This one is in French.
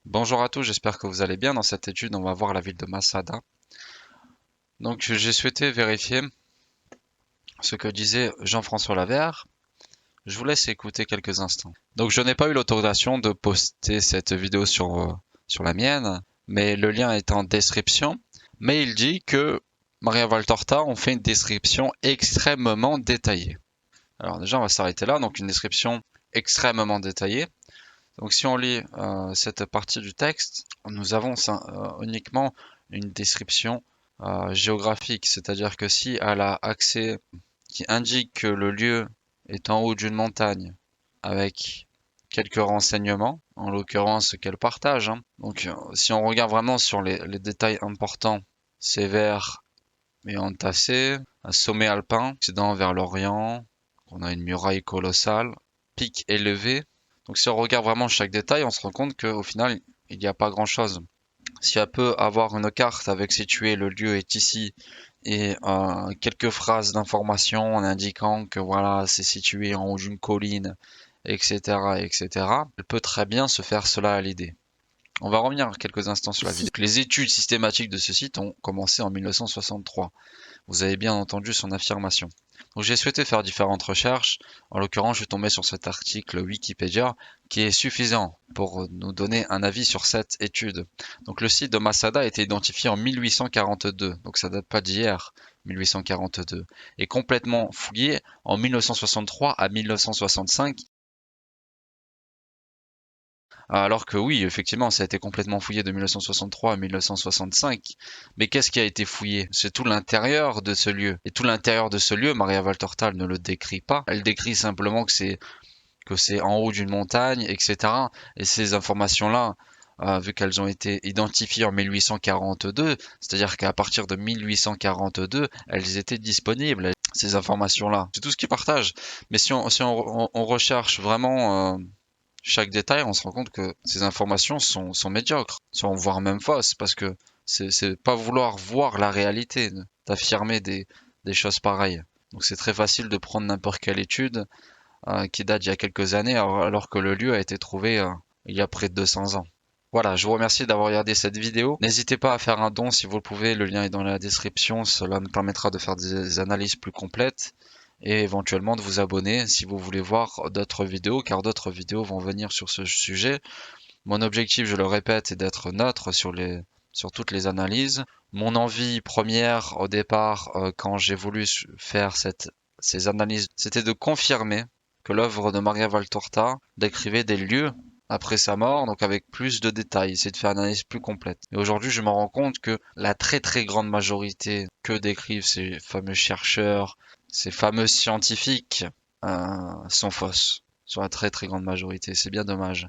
Bonjour à tous, j'espère que vous allez bien. Dans cette étude, on va voir la ville de Masada. Donc, j'ai souhaité vérifier ce que disait Jean-François Laverne. Je vous laisse écouter quelques instants. Donc, je n'ai pas eu l'autorisation de poster cette vidéo sur la mienne, mais le lien est en description. Mais il dit que Maria Valtorta ont fait une description extrêmement détaillée. Alors déjà, on va s'arrêter là. Donc, une description extrêmement détaillée. Donc si on lit cette partie du texte, nous avons uniquement une description géographique, c'est-à-dire que si elle a accès, qui indique que le lieu est en haut d'une montagne, avec quelques renseignements, en l'occurrence qu'elle partage, hein. Donc si on regarde vraiment sur les détails importants, c'est vert et entassé, un sommet alpin, occident vers l'Orient, on a une muraille colossale, pic élevé. Donc si on regarde vraiment chaque détail, on se rend compte qu'au final, il n'y a pas grand-chose. Si elle peut avoir une carte avec situé le lieu est ici et quelques phrases d'information en indiquant que voilà, c'est situé en haut d'une colline, etc., etc., elle peut très bien se faire cela à l'idée. On va revenir quelques instants sur la vidéo. Les études systématiques de ce site ont commencé en 1963. Vous avez bien entendu son affirmation. Donc j'ai souhaité faire différentes recherches. En l'occurrence, je suis tombé sur cet article Wikipédia qui est suffisant pour nous donner un avis sur cette étude. Donc le site de Masada a été identifié en 1842, donc ça date pas d'hier, 1842, et complètement fouillé en 1963 à 1965. Alors que oui, effectivement, ça a été complètement fouillé de 1963 à 1965. Mais qu'est-ce qui a été fouillé? C'est tout l'intérieur de ce lieu. Et tout l'intérieur de ce lieu, Maria Valtorta ne le décrit pas. Elle décrit simplement que c'est en haut d'une montagne, etc. Et ces informations-là, vu qu'elles ont été identifiées en 1842, c'est-à-dire qu'à partir de 1842, elles étaient disponibles, ces informations-là. C'est tout ce qu'ils partagent. Mais si on recherche vraiment chaque détail, on se rend compte que ces informations sont médiocres, voire même fausses, parce que c'est pas vouloir voir la réalité, d'affirmer des choses pareilles. Donc c'est très facile de prendre n'importe quelle étude qui date d'il y a quelques années, alors que le lieu a été trouvé il y a près de 200 ans. Voilà, je vous remercie d'avoir regardé cette vidéo. N'hésitez pas à faire un don si vous le pouvez, le lien est dans la description, cela nous permettra de faire des analyses plus complètes et éventuellement de vous abonner si vous voulez voir d'autres vidéos, car d'autres vidéos vont venir sur ce sujet. Mon objectif, je le répète, est d'être neutre sur toutes les analyses. Mon envie première au départ, quand j'ai voulu faire ces analyses, c'était de confirmer que l'œuvre de Maria Valtorta décrivait des lieux après sa mort, donc avec plus de détails, c'est de faire une analyse plus complète. Et aujourd'hui, je me rends compte que la très très grande majorité que décrivent ces fameux chercheurs, ces fameux scientifiques, sont fausses, sur la très très grande majorité. C'est bien dommage.